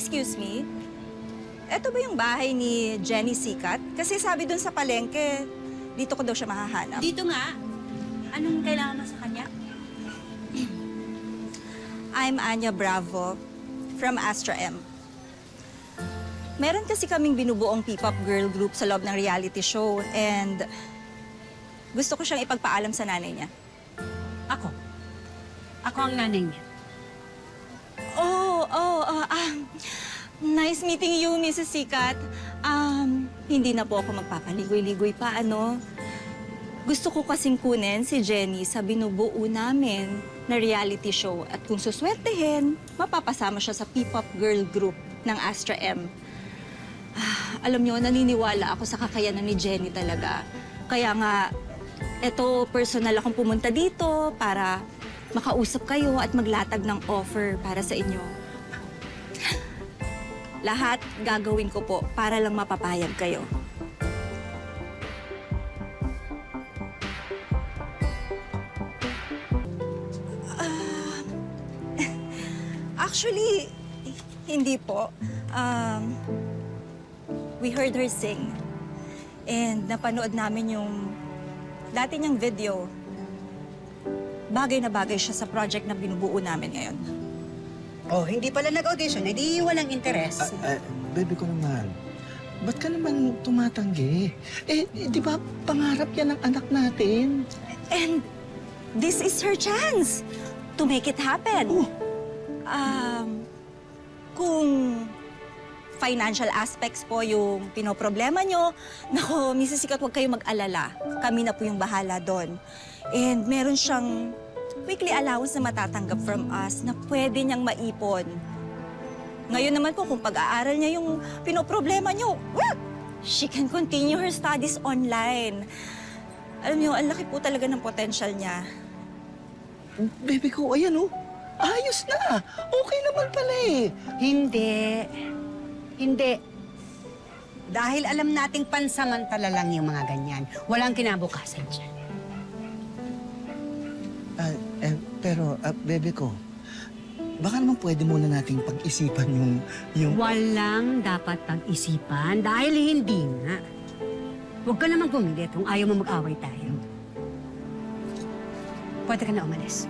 Excuse me? Eto ba yung bahay ni Jenny Sikat? Kasi sabi dun sa palengke, dito ko daw siya mahahanap. Dito nga. Anong kailangan mo sa kanya? I'm Anya Bravo from Astra M. Meron kasi kaming binubuong P-pop girl group sa loob ng reality show and gusto ko siyang ipagpaalam sa nanay niya. Ako. Ako ang nanay niya. Nice meeting you, Mrs. Sikat. Hindi na po ako magpapaligoy-ligoy pa, ano? Gusto ko kasing kunin si Jenny sa binubuo namin na reality show at kung suswertehin, mapapasama siya sa P-pop girl group ng Astra M. Alam niyo, naniniwala ako sa kakayanan ni Jenny talaga. Kaya nga, eto, personal akong pumunta dito para makausap kayo at maglatag ng offer para sa inyo. Lahat gagawin ko po para lang mapapayag kayo. Actually, hindi po. We heard her sing. And napanood namin yung dati niyang video. Bagay na bagay siya sa project na binubuo namin ngayon. Oh, hindi pala nag-audition, hindi walang interes. Baby ko naman, ba't ka naman tumatanggi? Di ba pangarap yan ng anak natin? And this is her chance to make it happen. Oh. Kung financial aspects po yung pinoproblema nyo, nako, Mrs. Sikat, huwag kayong mag-alala. Kami na po yung bahala doon. And meron siyang weekly allowance na matatanggap from us na pwede niyang maipon. Ngayon naman po, kung pag-aaral niya yung pinoproblema niyo, well, she can continue her studies online. Alam niyo, ang laki po talaga ng potential niya. Baby ko, ayan oh. Ayos na. Okay naman pala eh. Hindi. Hindi. Dahil alam nating pansamantala lang yung mga ganyan. Walang kinabukasan dyan. Pero, baby ko, baka naman pwede muna nating pag-isipan yung... Walang dapat pag-isipan dahil hindi nga. Huwag ka namang pumilit kung ayaw mo mag-away tayo. Pwede ka na umalis.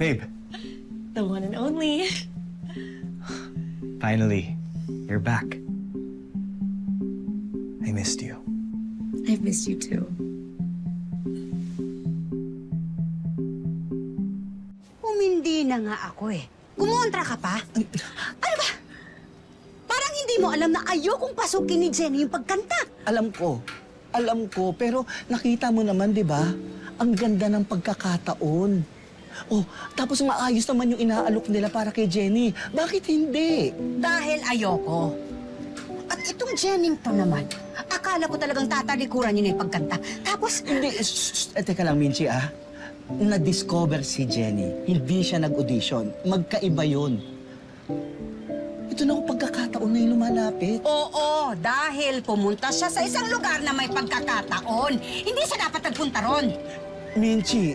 Babe, The one and only. finally, you're back. I missed you. I've missed you too. Umindi na nga ako eh. Kumontra ka pa? Ano ba? Parang hindi mo alam na ayokong pasukin ni Jenny yung pagkanta. Alam ko, pero nakita mo naman, di ba? Ang ganda ng pagkakataon. Oh, tapos maayos naman yung inaalok nila para kay Jenny. Bakit hindi? Dahil ayoko. At itong Jenny to naman, akala ko talagang tatalikuran niya na yung pagkanta. Tapos, Hindi, teka lang, Minchi, Na-discover si Jenny. Hindi siya nag-audition. Magkaiba yun. Ito na ang pagkakataon na yung lumalapit. oo, dahil pumunta siya sa isang lugar na may pagkakataon. Hindi siya dapat nagpunta ron. Minchi,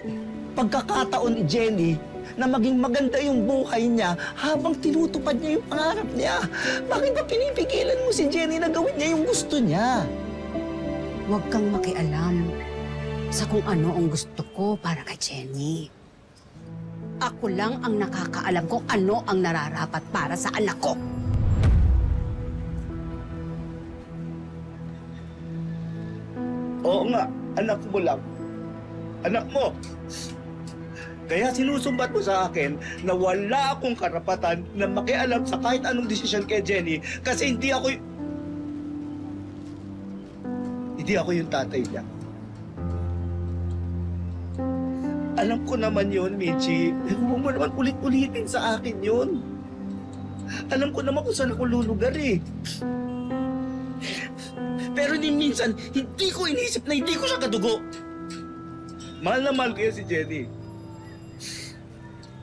pagkakataon ni Jenny na maging maganda yung buhay niya habang tinutupad niya yung pangarap niya. Bakit ba pinipigilan mo si Jenny na gawin niya yung gusto niya? Huwag kang makialam sa kung ano ang gusto ko para kay Jenny. Ako lang ang nakakaalam kung ano ang nararapat para sa anak ko. Oo nga, anak mo lang. Anak mo. Kaya sinusumbat mo sa akin na wala akong karapatan na makialam sa kahit anong desisyon kay Jenny kasi hindi ako yung tatay niya. Alam ko naman yun, Michi. Huwag mo naman ulit-ulitin sa akin yun. Alam ko naman kung saan ako lulugar eh. Pero din minsan, hindi ko inisip na hindi ko siya kadugo. Mahal na mahal ko yan si Jenny.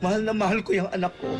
Mahal na mahal ko yung anak ko.